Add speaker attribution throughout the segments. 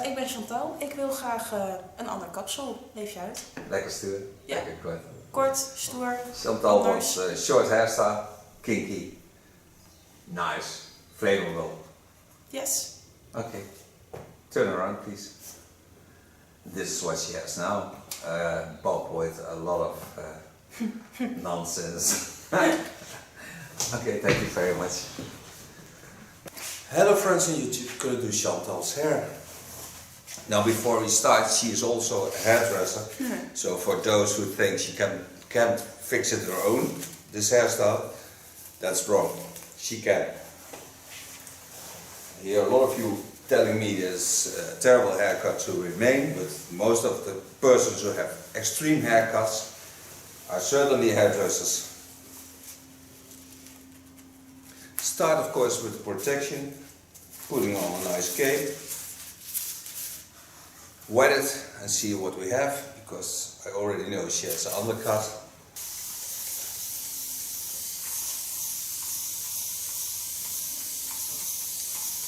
Speaker 1: Ik ben Chantal. Ik wil graag een ander kapsel. Leef je uit?
Speaker 2: Lekker stoer.
Speaker 1: Ja.
Speaker 2: Lekker kort.
Speaker 1: Kort, stoer.
Speaker 2: Chantal
Speaker 1: anders.
Speaker 2: wants short hairstyle, kinky, nice, flammable.
Speaker 1: Yes.
Speaker 2: Okay. Turn around, please. This is what she has now. Bob with a lot of nonsense. Okay, thank you very much.
Speaker 3: Hello friends on YouTube, gonna do Chantal's hair. Now before we start, she is also a hairdresser. So for those who think she can't fix it her own, this hairstyle, that's wrong. She can. I hear a lot of you telling me this terrible haircut to remain, but most of the persons who have extreme haircuts are certainly hairdressers. Start of course with the protection, putting on a nice cape, wet it and see what we have, because I already know she has an undercut.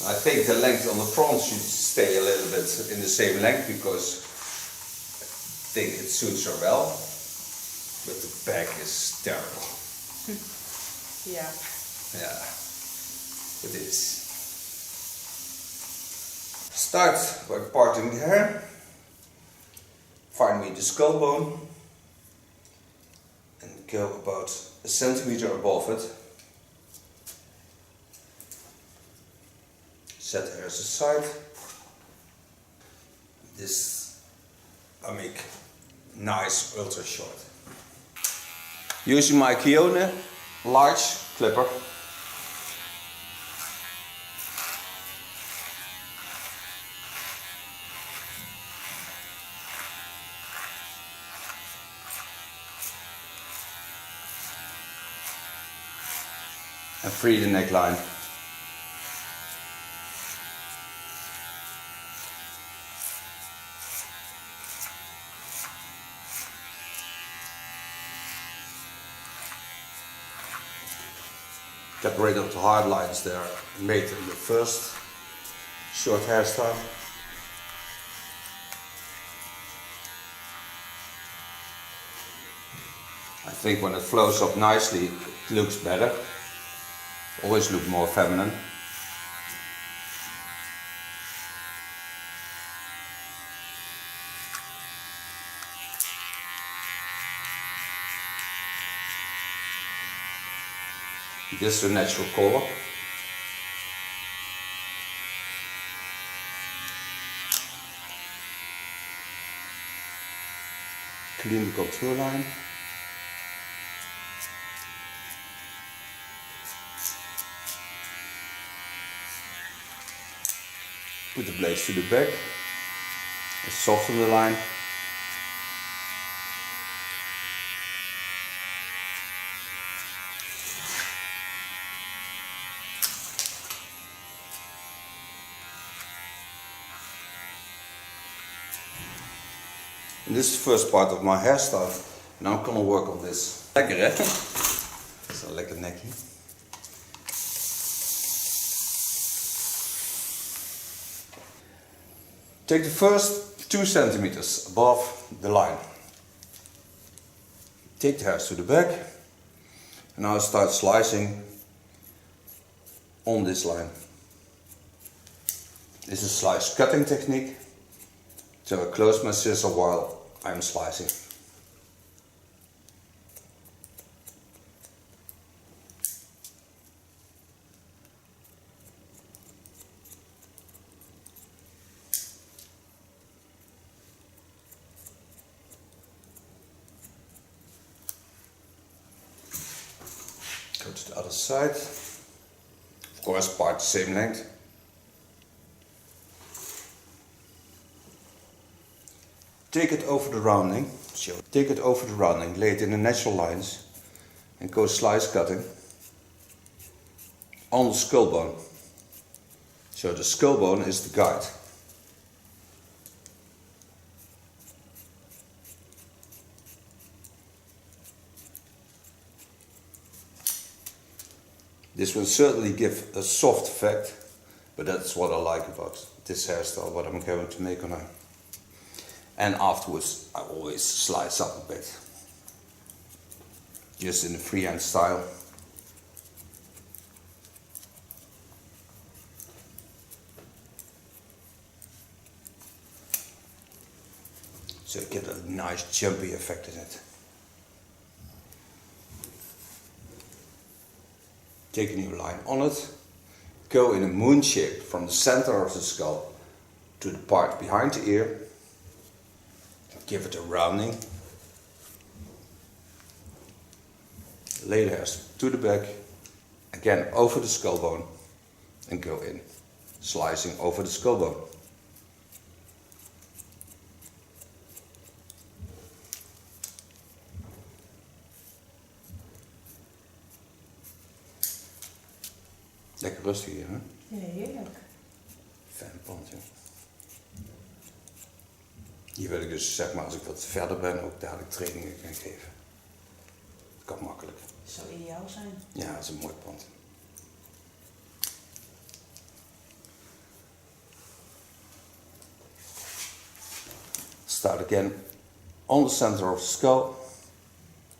Speaker 3: I think the length on the front should stay a little bit in the same length, because I think it suits her well, but the back is terrible.
Speaker 1: Ja.
Speaker 3: Yeah, it is. Start by parting the hair. Find me the skull bone and go about a centimeter above it. Set the hairs aside. This I make nice ultra short. Using my Kione large clipper. And free the neckline. Get rid of the hard lines there made in the first short hairstyle. I think when it flows up nicely, it looks better. Always look more feminine. This is the natural color. Clean the contour line. Put the blades to the back and soften the line. And this is the first part of my hairstyle. Now I'm gonna work on this. Lekker hè? Dat is een lekker nekje. Take the first 2 centimeters above the line. Take the hairs to the back. And now I start slicing on this line. This is a slice cutting technique. So I close my scissor while I'm slicing. Go to the other side. Of course, part the same length. Take it over the rounding. Take it over the rounding, lay it in the natural lines, and go slice cutting on the skull bone. So the skull bone is the guide. This will certainly give a soft effect, But that's what I like about this hairstyle, what I'm going to make on her. And afterwards I always slice up a bit. Just in the freehand style. So you get a nice jumpy effect in it. Take a new line on it. Go in a moon shape from the center of the skull to the part behind the ear. Give it a rounding. Lay the hairs to the back. Again over the skull bone. And go in. Slicing over the skull bone. Lekker rustig hier, hè?
Speaker 1: Ja, heerlijk.
Speaker 3: Fijne pand, ja. Hier wil ik dus, zeg maar, als ik wat verder ben, ook dadelijk trainingen gaan geven. Dat kan makkelijk.
Speaker 1: Dat zou ideaal zijn.
Speaker 3: Ja, dat is een mooi pand. Start again on the center of the skull.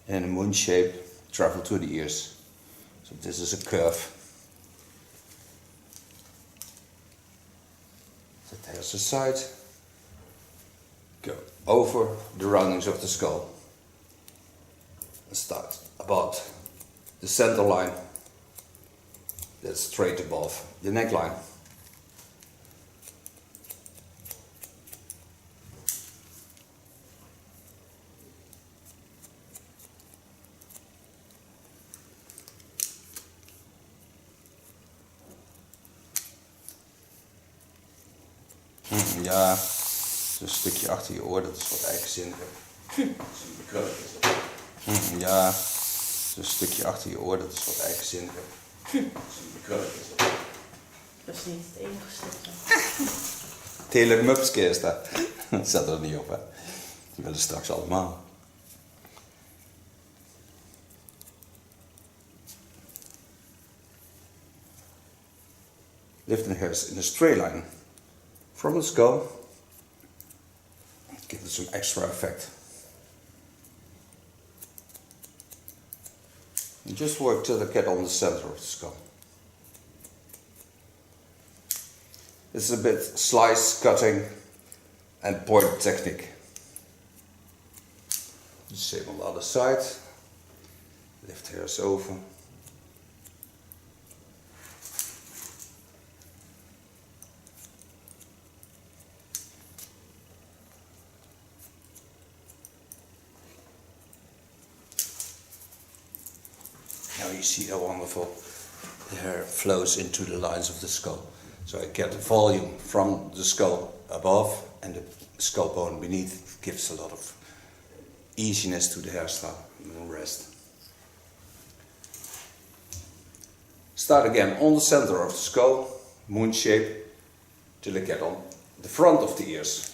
Speaker 3: In a moon shape, travel to the ears. So this is a curve. Set the hairs aside. Go over the roundings of the skull. And start about the center line. That's straight above the neckline. Ja, een stukje achter je oor, dat is wat eigenzinniger. Ja, een stukje achter je oor, dat is wat eigenzinniger.
Speaker 1: Dat is niet het enige stukje.
Speaker 3: Het hele mupske is dat. Dat staat er niet op, hè. Die willen straks allemaal. Lift the hairs in a straight line from the skull. Give it some extra effect. And just work till they get on the center of the skull. It's a bit slice, cutting and point technique. The same on the other side. Lift hairs over. Now you see how wonderful the hair flows into the lines of the skull. So I get the volume from the skull above, and the skull bone beneath gives a lot of easiness to the hairstyle. And rest. Start again on the center of the skull, moon shape, till I get on the front of the ears.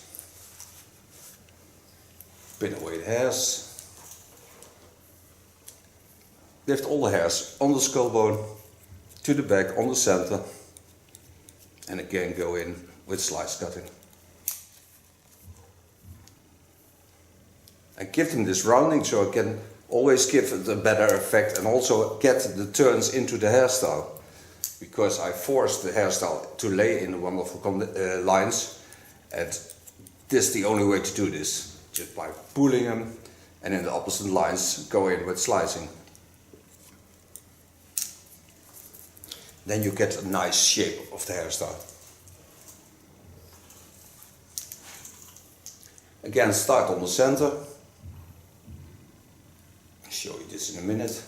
Speaker 3: Pin away the hairs. Lift all the hairs on the skull bone to the back on the center, and again go in with slice cutting. I give them this rounding so I can always give it a better effect and also get the turns into the hairstyle, because I force the hairstyle to lay in wonderful lines, and this is the only way to do this, just by pulling them, and in the opposite lines go in with slicing. Then you get a nice shape of the hairstyle. Again, start on the center. I'll show you this in a minute.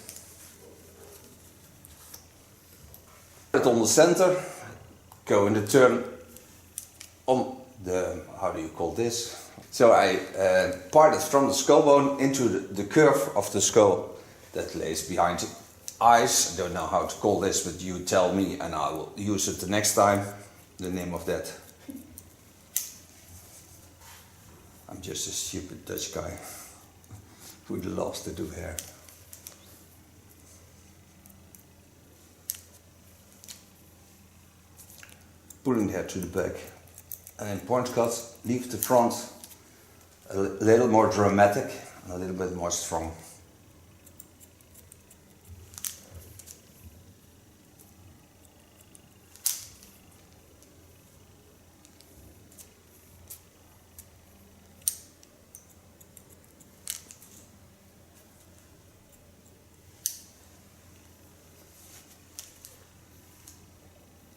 Speaker 3: Start on the center, go in the turn on the, how do you call this? So I part it from the skull bone into the curve of the skull that lays behind it. Eyes, I don't know how to call this, but you tell me and I will use it the next time, the name of that. I'm just a stupid Dutch guy who loves to do hair. pulling the hair to the back. And in point cuts, leave the front a little more dramatic and a little bit more strong.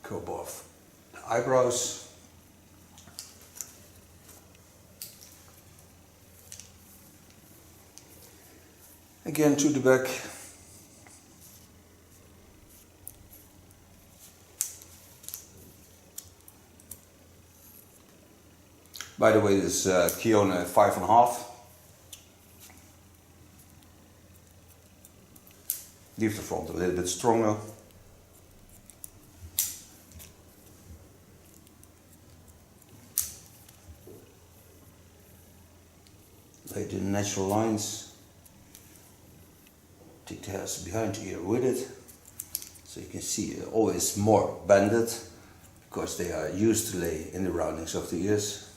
Speaker 3: Go above the eyebrows. Again to the back. By the way, this is Kiona 5.5. Leave the front a little bit stronger. Lay the natural lines. Take the hairs behind the ear with it. So you can see they're always more banded because they are used to lay in the roundings of the ears.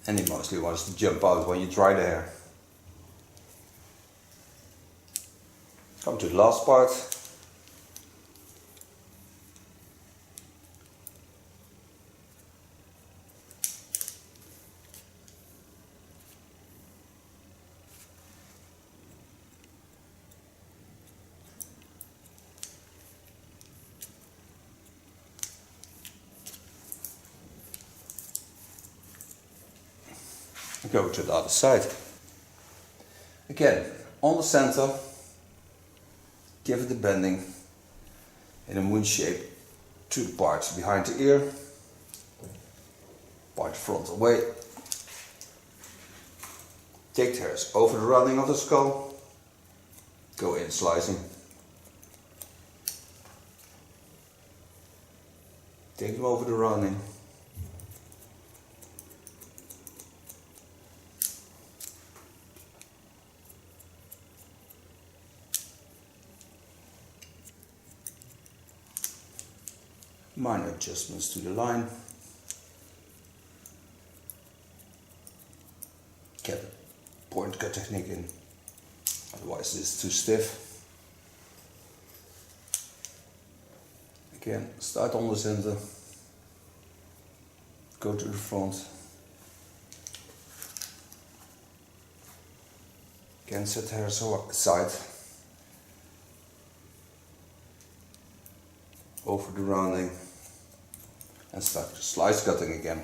Speaker 3: And he mostly wants to jump out when you dry the hair. Come to the last part. Go to the other side. Again, on the center, give it a bending in a moon shape to the parts behind the ear. Part the front away. Take the hairs over the rounding of the skull. Go in slicing. Take them over the rounding. Minor adjustments to the line. Get a point cut technique in, otherwise it's too stiff. Again, start on the center, go to the front. Again, set the hair aside. Over the rounding and start slice cutting again.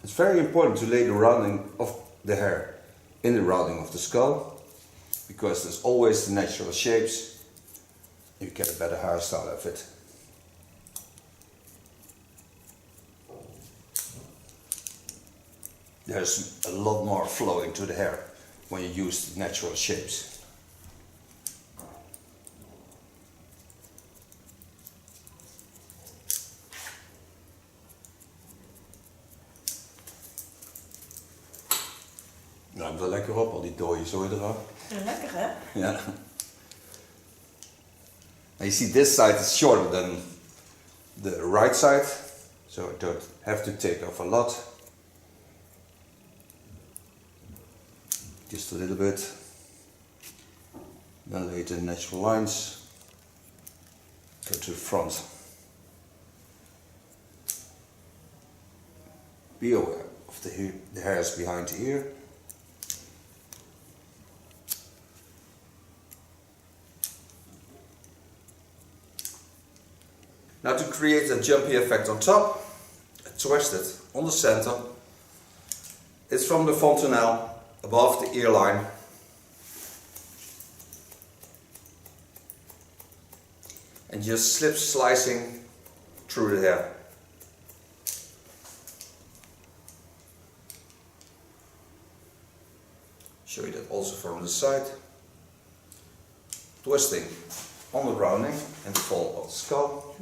Speaker 3: It's very important to lay the rounding of the hair in the rounding of the skull, because there's always the natural shapes. You get a better hairstyle of it. There's a lot more flowing to the hair when you use the natural shapes. Nou, wel lekker op, al die dooie zooi eraf.
Speaker 1: Lekker hè?
Speaker 3: Yeah. Now you see this side is shorter than the right side, so I don't have to take off a lot. Just a little bit. Then lay the natural lines. Go to the front. Be aware of the hairs behind the ear. Now to create a jumpy effect on top, twist it on the center. It's from the fontanelle above the ear line. And just slip slicing through the hair. Show you that also from the side. Twisting on the rounding and the fall of the skull.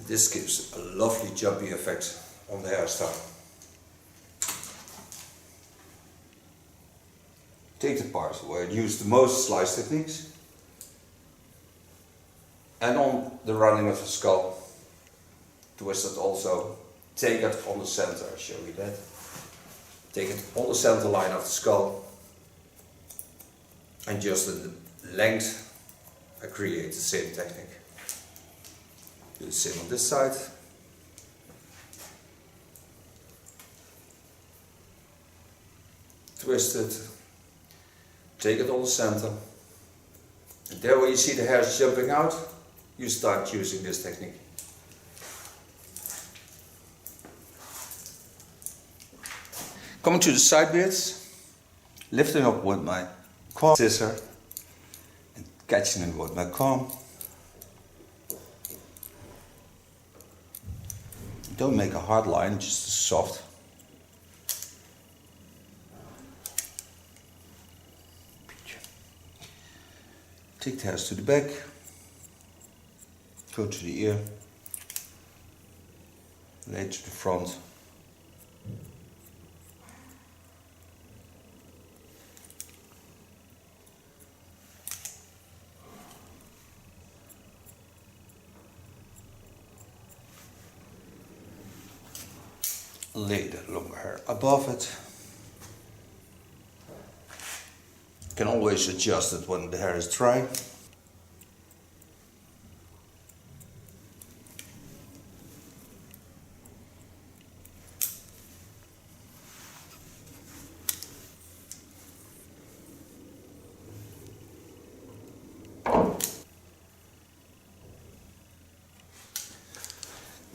Speaker 3: This gives a lovely jumpy effect on the hairstyle. Take the part where I use the most slice techniques, and on the running of the skull, twist it also. Take it on the center, I'll show you that. Take it on the center line of the skull, and just the length, I create the same technique. Do the same on this side. Twist it, take it on the center, and there where you see the hairs jumping out, you start using this technique. Coming to the side beards, lifting up with my comb scissor and catching it with my comb. Don't make a hard line, just a soft. Take the hairs to the back, go to the ear, lay to the front. Lay the longer hair above it. You can always adjust it when the hair is dry.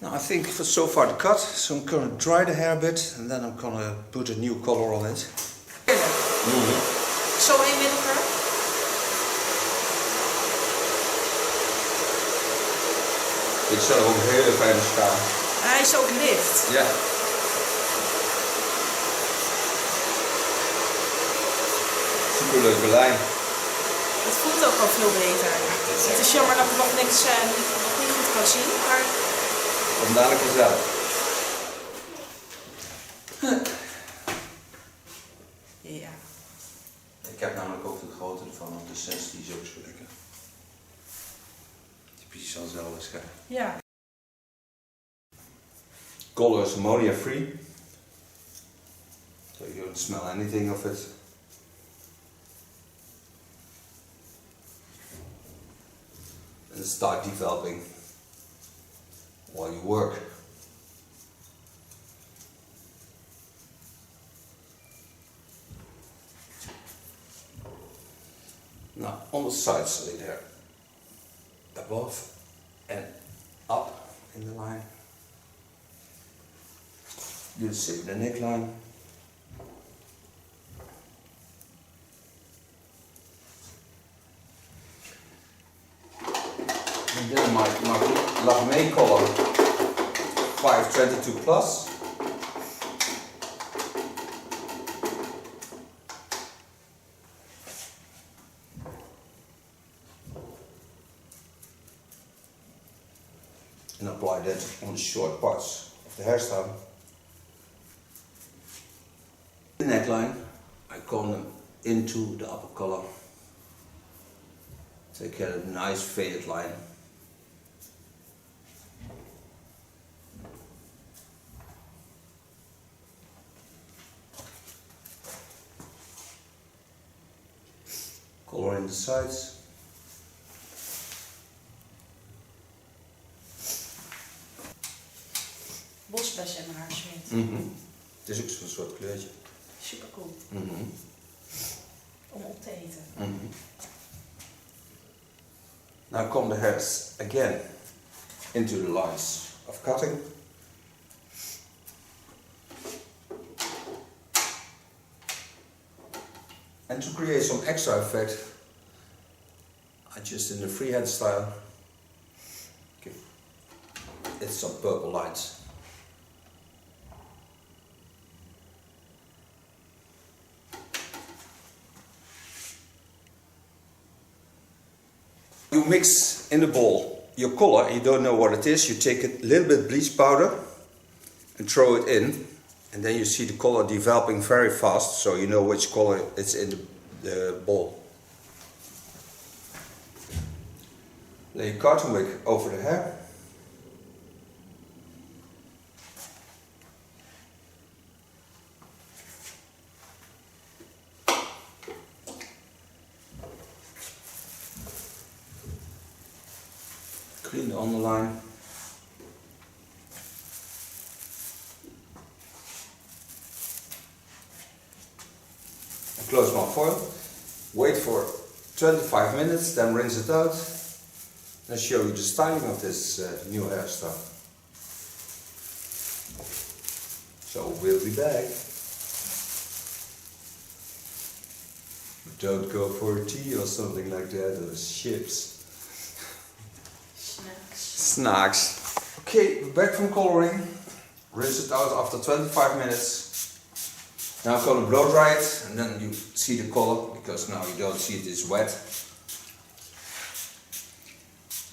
Speaker 3: Now I think for so far the cut, so I'm going to dry the hair a bit and then I'm going to put a new color on it.
Speaker 1: Zo inwendiger.
Speaker 3: Ik zou ook een hele fijne schaar.
Speaker 1: Hij is ook licht.
Speaker 3: Ja. Superleuke lijn.
Speaker 1: Het voelt ook al veel beter. Het is jammer dat ik nog niks nog niet goed kan zien, maar...
Speaker 3: Kom dadelijk vanzelf.
Speaker 1: Ja.
Speaker 3: Ik heb namelijk ook de grootte ervan, want de 6 die is ook zo lekker. Het is precies hetzelfde schaar.
Speaker 1: Ja.
Speaker 3: Color is ammonia free. So you don't smell anything of it. And start developing while you work. Now on the sides lay there, above and up in the line. Do the same with the neckline. And then my Lagme color 522 plus. And apply that on the short parts of the hairstyle. The neckline, I comb them into the upper collar. So you get a nice faded line. Color in the sides.
Speaker 1: Bosbes en mijn haar zweet.
Speaker 3: Het is ook zo'n soort kleurtje.
Speaker 1: Super cool. Om op te eten.
Speaker 3: Now comb the hairs again into the lines of cutting. And to create some extra effect, I just in the freehand style give it some purple lines. You mix in the bowl your color and you don't know what it is, you take a little bit bleach powder and throw it in, and then you see the color developing very fast, so you know which color it's in the bowl. Lay your cotton wick over the hair. Clean the underline. And close my foil. Wait for 25 minutes, then rinse it out. And show you the styling of this new hairstyle. So we'll be back. Don't go for a tea or something like that, or chips. Snacks. Okay, we're back from coloring. Rinse it out after 25 minutes. Now I'm going to blow dry it, and then you see the color, because now you don't see it is wet.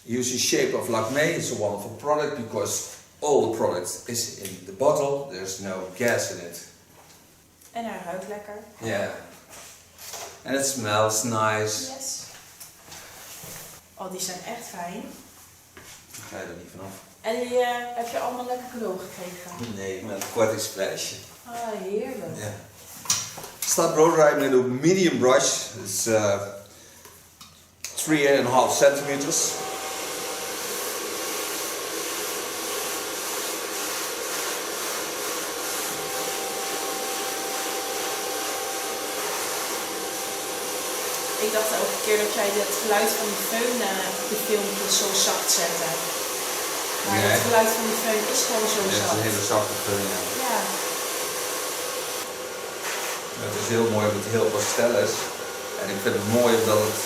Speaker 3: Use the shape of Lakme. It's a wonderful product because all the product is in the bottle. There's no gas in it.
Speaker 1: En hij ruikt lekker.
Speaker 3: Yeah. And it smells nice.
Speaker 1: Yes. Oh, die zijn echt fijn.
Speaker 3: Ga je er niet vanaf?
Speaker 1: En die heb je allemaal lekker cadeau gekregen?
Speaker 3: Nee, met een kortingsprijsje.
Speaker 1: Ah, heerlijk.
Speaker 3: Ja. Start blow dry met een medium brush. It's 3.5 centimeters.
Speaker 1: Ik dacht elke keer dat jij het geluid van de föhn op de filmpjes zo zacht zette. Maar
Speaker 3: Nee.
Speaker 1: het geluid van de föhn is gewoon zo
Speaker 3: Het is
Speaker 1: zacht.
Speaker 3: een hele zachte föhn, ja.
Speaker 1: Ja.
Speaker 3: Het is heel mooi omdat het heel pastel is. En ik vind het mooi omdat het,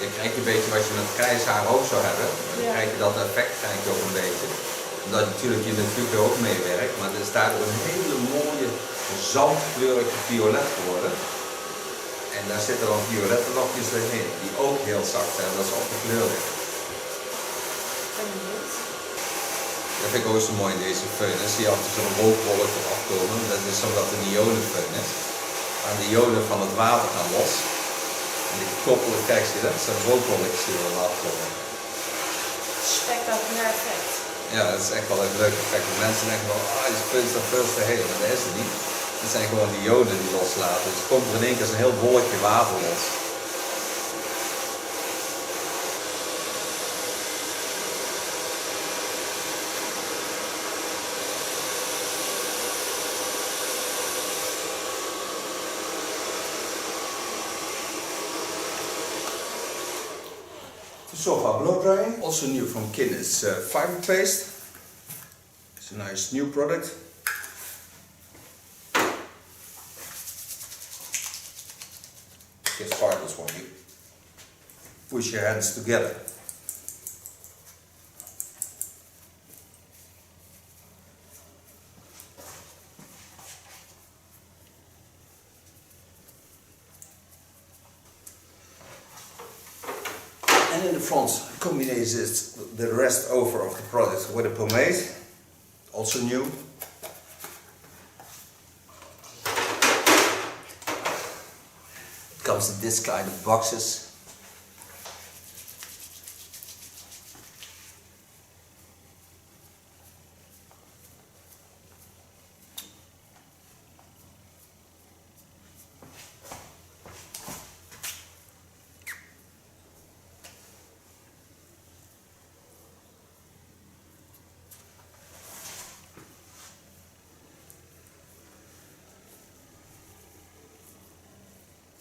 Speaker 3: je krijgt een beetje wat je met grijs haar ook zou hebben. Dan
Speaker 1: Ja.
Speaker 3: krijg je dat effect krijg je ook een beetje. Omdat natuurlijk je natuurlijk er ook meewerkt. Maar het is daardoor een hele mooie zandkleurige violet geworden. En daar zitten dan violette lokjes doorheen, die ook heel zacht zijn, dat is ook de kleur. Dat vind ik ook zo mooi in deze föhn. Dan zie je altijd zo'n rookwolk eraf komen. Dat is omdat het een ionenföhn is. En de ionen van het water gaan los. En die koppelen, kijk zie je dat? Zo'n rookwolkjes die er eraf komen.
Speaker 1: Spectaculair effect.
Speaker 3: Ja, dat is echt wel een leuk effect. Mensen denken wel, ah, die föhn is toch veel te heet. Maar dat is het niet. Het zijn gewoon die ionen die loslaten. Dus het komt er in één keer een heel wolkje water los. So far blow drying. Also new from Kin is fiber paste. It's a nice new product. Gets fibers when you push your hands together. And in the front, combines the rest over of the product with a pomade, also new. It comes in this kind of boxes.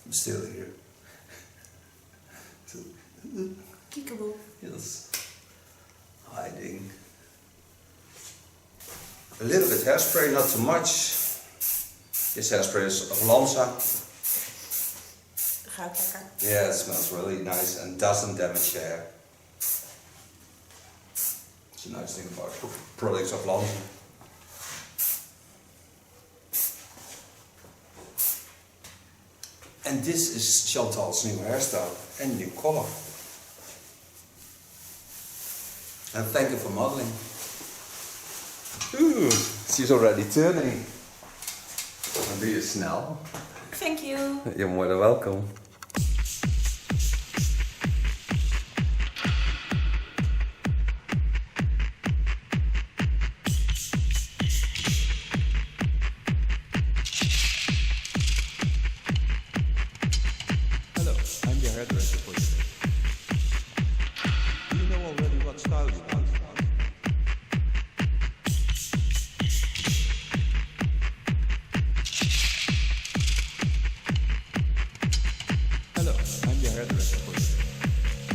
Speaker 3: I'm still here.
Speaker 1: Kiekeboe.
Speaker 3: Yes. Hiding. A little bit hairspray, not too much. This hairspray is of Lanza.
Speaker 1: Ruikt lekker.
Speaker 3: Yeah, it smells really nice and doesn't damage your hair. It's a nice thing about products of Lanza. And this is Chantal's new hairstyle and new color. And thank you for modeling.
Speaker 2: Ooh, she's already turning. Dan doe je snel.
Speaker 1: Thank you.
Speaker 2: You're more than welcome.